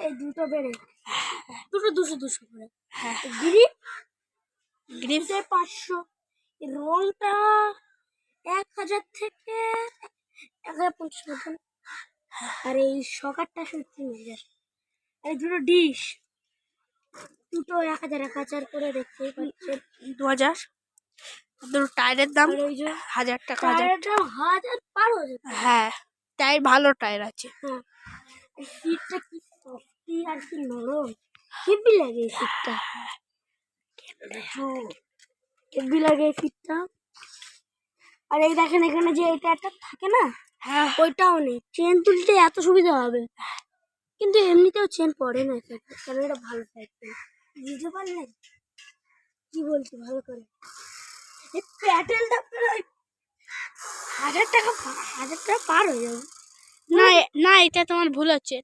এই দুটো বেড়ে দুটো 200 করে। হ্যাঁ গ্রিপ গ্রিপে 500। রংটা 1000 থেকে 1050 মতন। আর এই সকারটা 30,000। আর দুটো ডিশ দুটো 1000 করে দেখতেই পাচ্ছেন। 2000। দুটো টায়ারের দাম আর এই যে 1000 টাকা। টায়ারের দাম 1000 পার হয়ে যাবে। হ্যাঁ টায়ার ভালো টায়ার আছে। হ্যাঁ সিটটা কি সফটি আর কি নরম, হেভি লাগে এই সিটটা। হেভি লাগে এই সিটটা। আর এই দেখেন এখানে যে এটা একটা থাকে না, হ্যাঁ ওইটাও নেই। চেন তুলতে এত সুবিধা হবে, কিন্তু এমনিতেও চেন পড়ে না এটা, কারণ এটা ভালো সাইকেল। বুঝতে পারলেন কি বলছি ভালো করে? এই প্যাডেলটা প্রায় 1000 টাকা পার হয়ে যাবে। না না, এটা তোমার ভুল হচ্ছে।